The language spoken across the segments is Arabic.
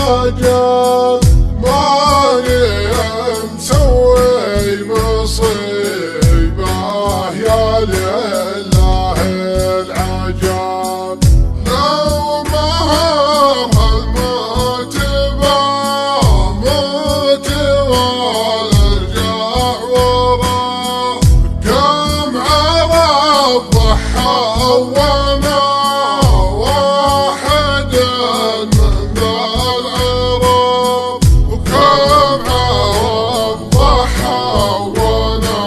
العجب ماني مسوي مصيبة يا لله العجب لو ما الموت بموت وارجع وراه كم عرب ضحى وانا واحد من ذا العرب وكم عرب ضحى وانا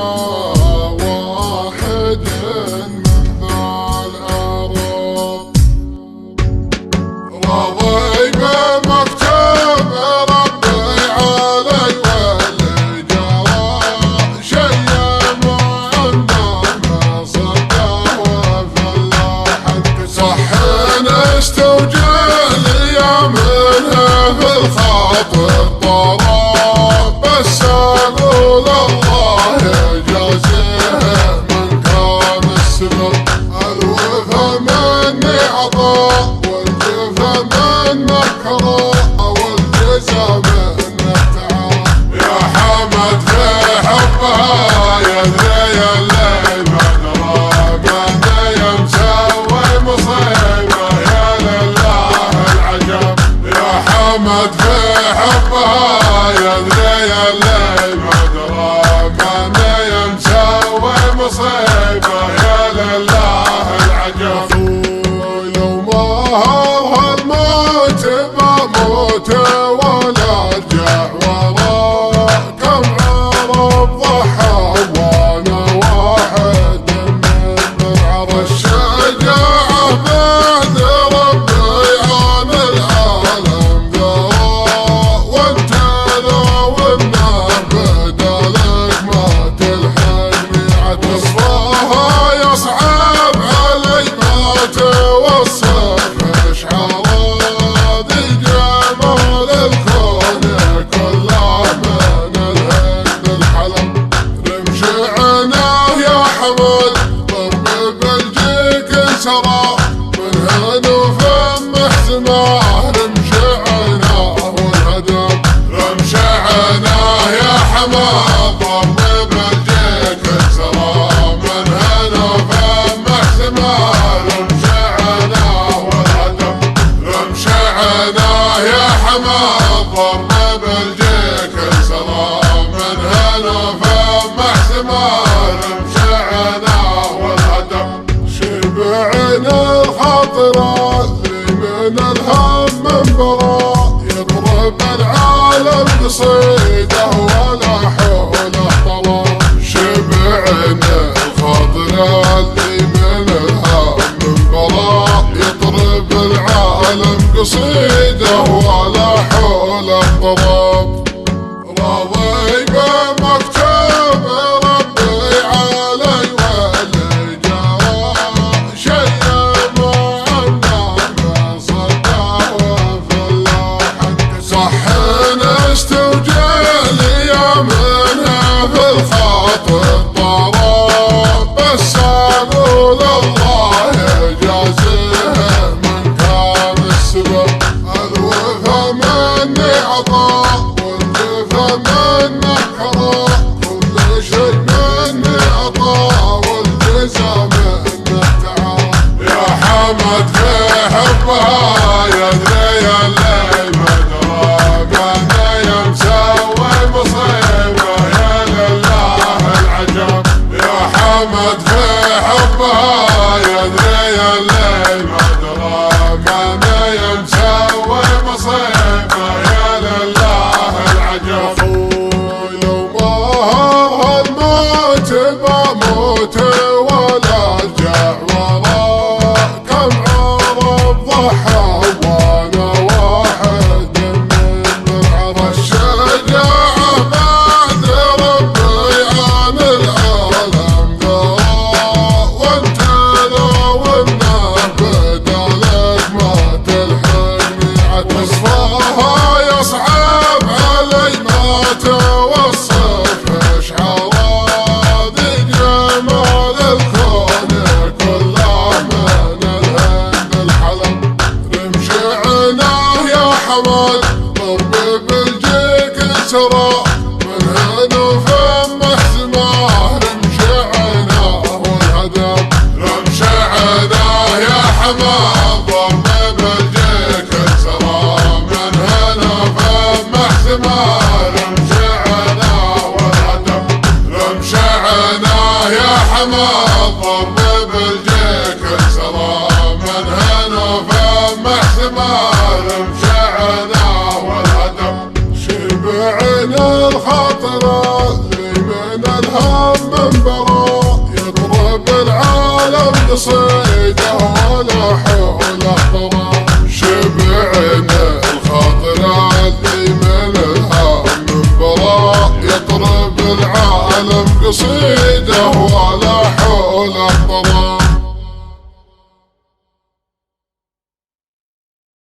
واحد من ذا العرب رضي بمكتب ربي علي والجرى شي ما عندنا صدق وفي اللحد صح نستوجل يا منه في الخاطر ضرب بس اقول الله يجازيه من كان السبب الوفا مني عطاء والجفا منه كراء والجزا منه تعب يا حمد في حبها يدري الليل ما درى مدري مسوي مصيبه يا لله العجب يا حمد في حبها يدري الليل ما درى مدري مسوي مصيبه يا لله العجب لو ما الموت بموت ولا ارجع وراه كم عرب ضحى وانا واحد من العرب الشجاعة بعد ربي عن العالم ذرى وانت لو النار بدلك ما تلحق ميعاد وصفاها يصعب علي ما توصف اشعاره ذي جمال الكون كله من الهند الحلم رمش عناه يا حمد ضرب بلجيك انسرى من هنا وفمه سماه رمش عناه والهدم رمش عناه يا حمد ضرب بلجيك انسرى من هنا وفمه سماه رمش عناه والهدم رمش عناه يا حمد ضرب بلجيك انسرى من هنا وفمه سماه رمش عناه والهدم شبعنا الخاطرات من الهم من براء يضرب العالم بصيده ولا حوله طلال شبعنا الخاطرات من الهم من براء يضرب العالم قصيده ولا حوله طلال راضي بمكتب ربي علي والجرى شي ما عندنا صدق وفي اللحد صح نستوجل يا منه في الخاطر ضرب بس اقول الله يجازيه من كان السبب الوفا مني عطاء والجفا منه كراء كل شي مني عطاء والجزا منه تعب يا حمد في حبها يدري الليل ما درى مدري مسوي مصيبه يا لله العجب يا حمد في حبها يدري الليل ما درى مدري مسوي مصيبه يا لله العجب لو ما الموت بموت ولا ارجع وراه كم عرب ضحى وانا واحد من العرب الشجاعة بعد ربي عن العالم ذرى وانت لو النار بدلك ما تلحق ميعاد وصفاها يصعب علي ما توصف اشعاره ذي جمال الكون كله من الهند الحلم رمش عناه يا حمد منبره يضرب العالم بصيده ولحوم